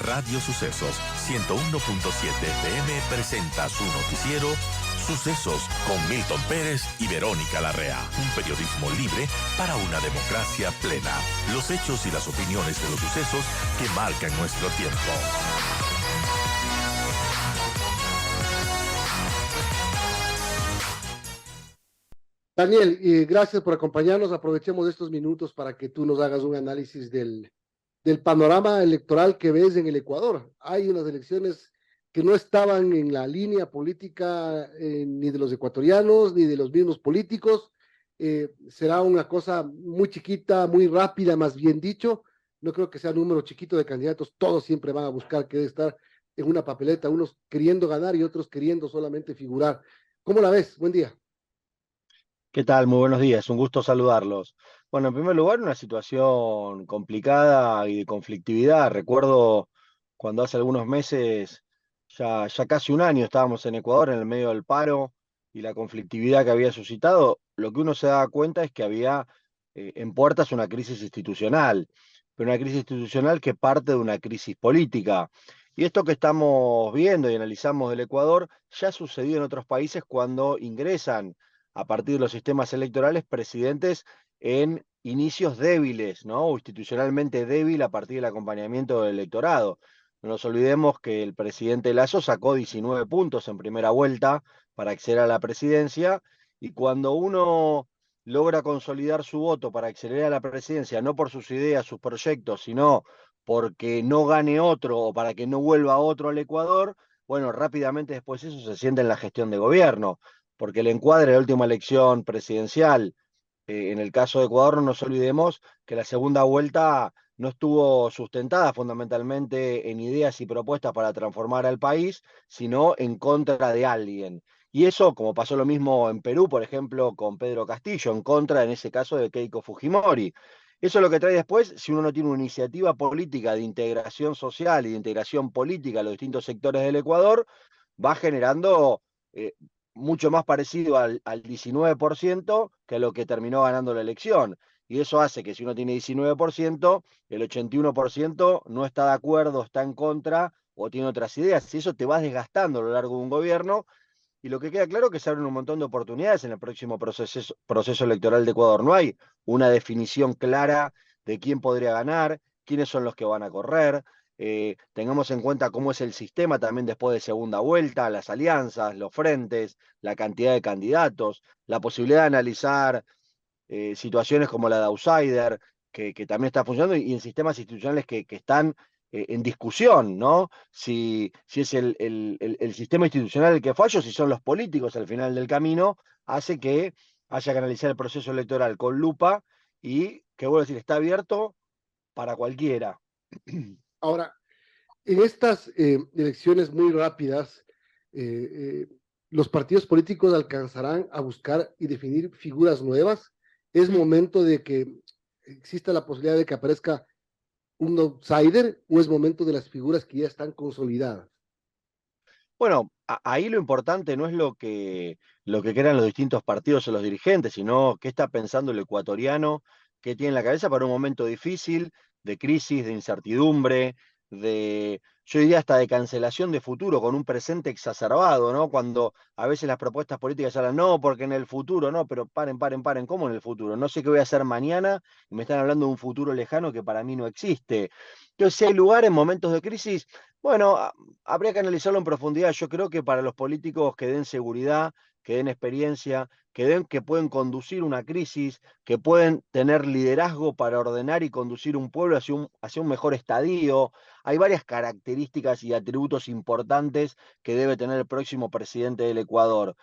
Radio Sucesos 101.7 FM presenta su noticiero Sucesos con Milton Pérez y Verónica Larrea. Un periodismo libre para una democracia plena. Los hechos y las opiniones de los sucesos que marcan nuestro tiempo. Daniel, gracias por acompañarnos. Aprovechemos estos minutos para que tú nos hagas un análisis del panorama electoral que ves en el Ecuador. Hay unas elecciones que no estaban en la línea política ni de los ecuatorianos ni de los mismos políticos. Será una cosa muy chiquita, muy rápida, más bien dicho. No creo que sea un número chiquito de candidatos. Todos siempre van a buscar que estar en una papeleta, unos queriendo ganar y otros queriendo solamente figurar. ¿Cómo la ves? Buen día. ¿Qué tal? Muy buenos días, un gusto saludarlos. Bueno, en primer lugar, una situación complicada y de conflictividad. Recuerdo cuando hace algunos meses, ya casi un año, estábamos en Ecuador en el medio del paro y la conflictividad que había suscitado, lo que uno se daba cuenta es que había en puertas una crisis institucional, pero una crisis institucional que parte de una crisis política. Y esto que estamos viendo y analizamos del Ecuador ya sucedió en otros países cuando ingresan a partir de los sistemas electorales presidentes en inicios débiles, ¿no? O institucionalmente débil a partir del acompañamiento del electorado. No nos olvidemos que el presidente Lasso sacó 19 puntos en primera vuelta para acceder a la presidencia, y cuando uno logra consolidar su voto para acceder a la presidencia, no por sus ideas, sus proyectos, sino porque no gane otro o para que no vuelva otro al Ecuador, bueno, rápidamente después eso se siente en la gestión de gobierno, porque el encuadre de la última elección presidencial, en el caso de Ecuador, no nos olvidemos que la segunda vuelta no estuvo sustentada fundamentalmente en ideas y propuestas para transformar al país, sino en contra de alguien. Y eso, como pasó lo mismo en Perú, por ejemplo, con Pedro Castillo, en contra, en ese caso, de Keiko Fujimori. Eso es lo que trae después, si uno no tiene una iniciativa política de integración social y de integración política a los distintos sectores del Ecuador, va generando eh, mucho más parecido al 19% que a lo que terminó ganando la elección. Y eso hace que si uno tiene 19%, el 81% no está de acuerdo, está en contra o tiene otras ideas. Y eso te va desgastando a lo largo de un gobierno. Y lo que queda claro es que se abren un montón de oportunidades en el próximo proceso electoral de Ecuador. No hay una definición clara de quién podría ganar, quiénes son los que van a correr. Tengamos en cuenta cómo es el sistema también después de segunda vuelta, las alianzas, los frentes, la cantidad de candidatos, la posibilidad de analizar situaciones como la de outsider, que también está funcionando, y en sistemas institucionales que están en discusión, ¿no? Si es el sistema institucional el que falla, o si son los políticos al final del camino, hace que haya que analizar el proceso electoral con lupa y que, vuelvo a decir, está abierto para cualquiera. Ahora, en estas elecciones muy rápidas, eh, los partidos políticos alcanzarán a buscar y definir figuras nuevas. Es momento de que exista la posibilidad de que aparezca un outsider o es momento de las figuras que ya están consolidadas. Bueno, ahí lo importante no es lo que crean los distintos partidos o los dirigentes, sino qué está pensando el ecuatoriano, qué tiene en la cabeza para un momento difícil, de crisis, de incertidumbre, yo diría hasta de cancelación de futuro, con un presente exacerbado, ¿no? Cuando a veces las propuestas políticas hablan, no, porque en el futuro, no, pero paren, ¿cómo en el futuro? No sé qué voy a hacer mañana y me están hablando de un futuro lejano que para mí no existe. Entonces, si hay lugar en momentos de crisis, bueno, habría que analizarlo en profundidad. Yo creo que para los políticos que den seguridad, que den experiencia, que pueden conducir una crisis, que pueden tener liderazgo para ordenar y conducir un pueblo hacia un mejor estadio. Hay varias características y atributos importantes que debe tener el próximo presidente del Ecuador.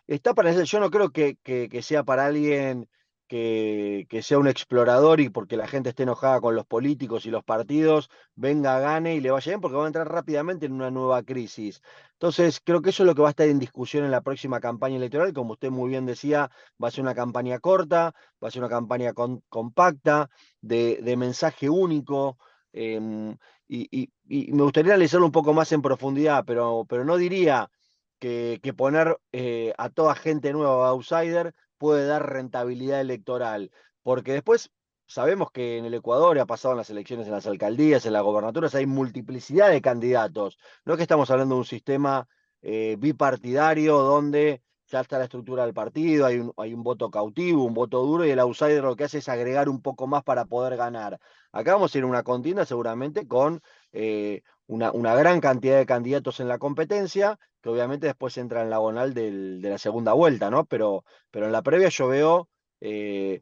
Está para eso, yo no creo que sea para alguien que sea un explorador y porque la gente esté enojada con los políticos y los partidos, venga, gane y le vaya bien, porque va a entrar rápidamente en una nueva crisis. Entonces, creo que eso es lo que va a estar en discusión en la próxima campaña electoral. Como usted muy bien decía, va a ser una campaña corta, va a ser una campaña compacta, de mensaje único. Y me gustaría analizarlo un poco más en profundidad, pero no diría que poner a toda gente nueva outsider puede dar rentabilidad electoral, porque después sabemos que en el Ecuador ha pasado en las elecciones, en las alcaldías, en las gobernaturas, hay multiplicidad de candidatos. No es que estamos hablando de un sistema bipartidario donde ya está la estructura del partido, hay un voto cautivo, un voto duro, y el outsider lo que hace es agregar un poco más para poder ganar. Acá vamos a ir a una contienda seguramente con una gran cantidad de candidatos en la competencia, que obviamente después entra en la gonal de la segunda vuelta, ¿no? Pero en la previa yo veo que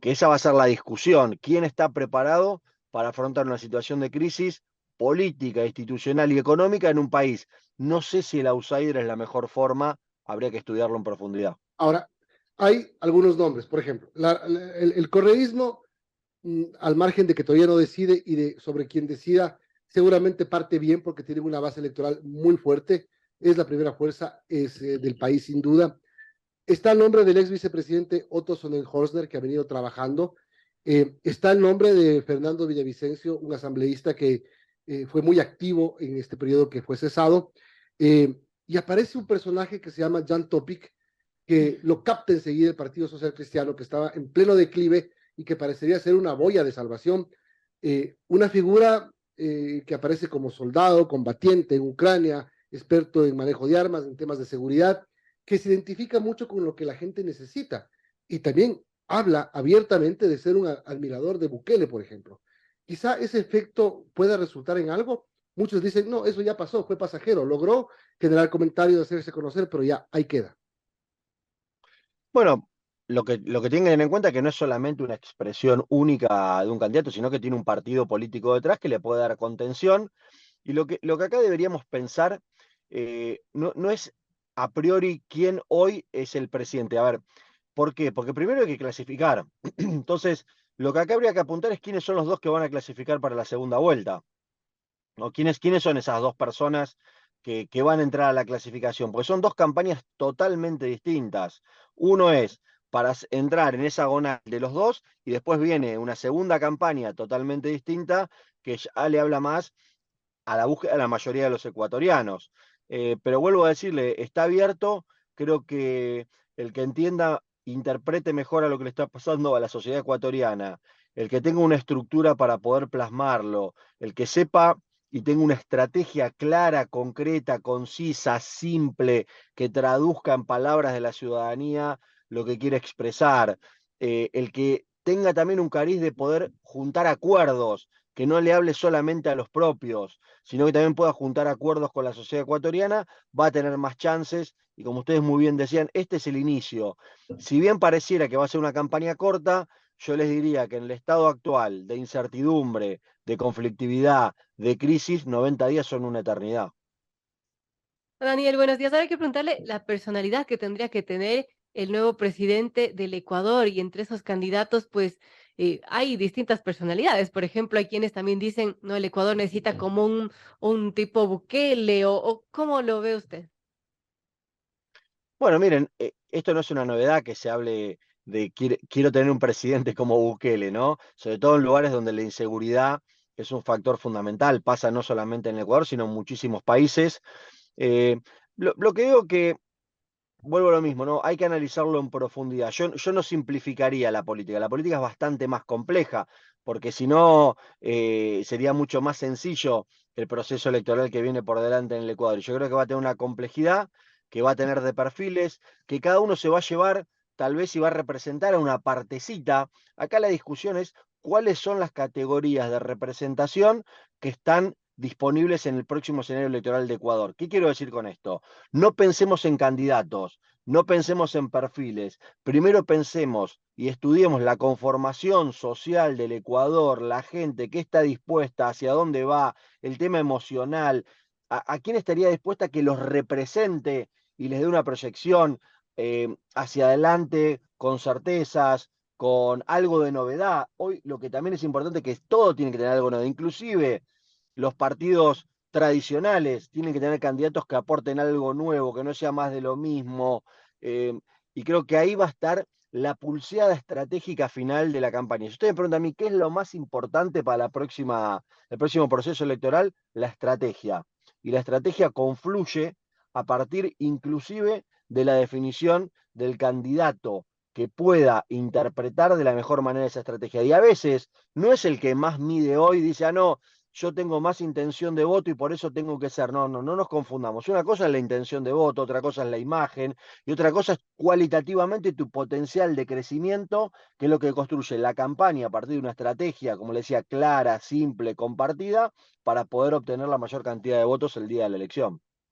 esa va a ser la discusión. ¿Quién está preparado para afrontar una situación de crisis política, institucional y económica en un país? No sé si el outsider es la mejor forma, habría que estudiarlo en profundidad. Ahora, hay algunos nombres, por ejemplo, el correísmo, al margen de que todavía no decide y de sobre quién decida, seguramente parte bien porque tiene una base electoral muy fuerte, es la primera fuerza del país sin duda. Está el nombre del ex vicepresidente Otto Sonnenhorstner, que ha venido trabajando. Está el nombre de Fernando Villavicencio, un asambleísta que fue muy activo en este periodo que fue cesado. Y aparece un personaje que se llama Jan Topic, que lo capta enseguida el Partido Social Cristiano, que estaba en pleno declive y que parecería ser una boya de salvación. Una figura que aparece como soldado, combatiente en Ucrania, experto en manejo de armas, en temas de seguridad, que se identifica mucho con lo que la gente necesita y también habla abiertamente de ser un admirador de Bukele, por ejemplo. Quizá ese efecto pueda resultar en algo. Muchos dicen, no, eso ya pasó, fue pasajero, logró generar comentarios, hacerse conocer, pero ya ahí queda. Bueno, lo que tienen que tener en cuenta es que no es solamente una expresión única de un candidato, sino que tiene un partido político detrás que le puede dar contención. Y lo que acá deberíamos pensar no es a priori quién hoy es el presidente. A ver, ¿por qué? Porque primero hay que clasificar. Entonces, lo que acá habría que apuntar es quiénes son los dos que van a clasificar para la segunda vuelta. ¿No? ¿Quiénes son esas dos personas que van a entrar a la clasificación? Porque son dos campañas totalmente distintas. Uno es para entrar en esa gonal de los dos, y después viene una segunda campaña totalmente distinta que ya le habla más a la búsqueda de la mayoría de los ecuatorianos. Pero vuelvo a decirle, está abierto, creo que el que entienda, interprete mejor a lo que le está pasando a la sociedad ecuatoriana, el que tenga una estructura para poder plasmarlo, el que sepa y tenga una estrategia clara, concreta, concisa, simple, que traduzca en palabras de la ciudadanía lo que quiere expresar, el que tenga también un cariz de poder juntar acuerdos, que no le hable solamente a los propios, sino que también pueda juntar acuerdos con la sociedad ecuatoriana, va a tener más chances. Y como ustedes muy bien decían, este es el inicio. Si bien pareciera que va a ser una campaña corta, yo les diría que en el estado actual de incertidumbre, de conflictividad, de crisis, 90 días son una eternidad. Daniel, buenos días. Ahora hay que preguntarle la personalidad que tendría que tener el nuevo presidente del Ecuador y entre esos candidatos, pues hay distintas personalidades. Por ejemplo, hay quienes también dicen, no, el Ecuador necesita como un tipo Bukele o ¿cómo lo ve usted? Bueno, miren, esto no es una novedad que se hable de quiero tener un presidente como Bukele, ¿no? Sobre todo en lugares donde la inseguridad es un factor fundamental, pasa no solamente en el Ecuador, sino en muchísimos países. Eh, lo que digo que, vuelvo a lo mismo, ¿no? Hay que analizarlo en profundidad. Yo no simplificaría la política es bastante más compleja, porque si no, sería mucho más sencillo el proceso electoral que viene por delante en el Ecuador. Yo creo que va a tener una complejidad, que va a tener de perfiles, que cada uno se va a llevar, tal vez, y va a representar a una partecita. Acá la discusión es cuáles son las categorías de representación que están disponibles en el próximo escenario electoral de Ecuador. ¿Qué quiero decir con esto? No pensemos en candidatos, no pensemos en perfiles. Primero pensemos y estudiemos la conformación social del Ecuador, la gente que está dispuesta, hacia dónde va, el tema emocional, a quién estaría dispuesta a que los represente y les dé una proyección hacia adelante con certezas, con algo de novedad. Hoy lo que también es importante es que todo tiene que tener algo de novedad, inclusive los partidos tradicionales tienen que tener candidatos que aporten algo nuevo, que no sea más de lo mismo. eh, y creo que ahí va a estar la pulseada estratégica final de la campaña. Si ustedes me preguntan a mí qué es lo más importante para el próximo proceso electoral, la estrategia. Y la estrategia confluye a partir inclusive de la definición del candidato que pueda interpretar de la mejor manera esa estrategia. Y a veces no es el que más mide hoy, dice, ah, no, yo tengo más intención de voto y por eso tengo que ser. No, no, no nos confundamos. Una cosa es la intención de voto, otra cosa es la imagen y otra cosa es cualitativamente tu potencial de crecimiento, que es lo que construye la campaña a partir de una estrategia, como le decía, clara, simple, compartida, para poder obtener la mayor cantidad de votos el día de la elección.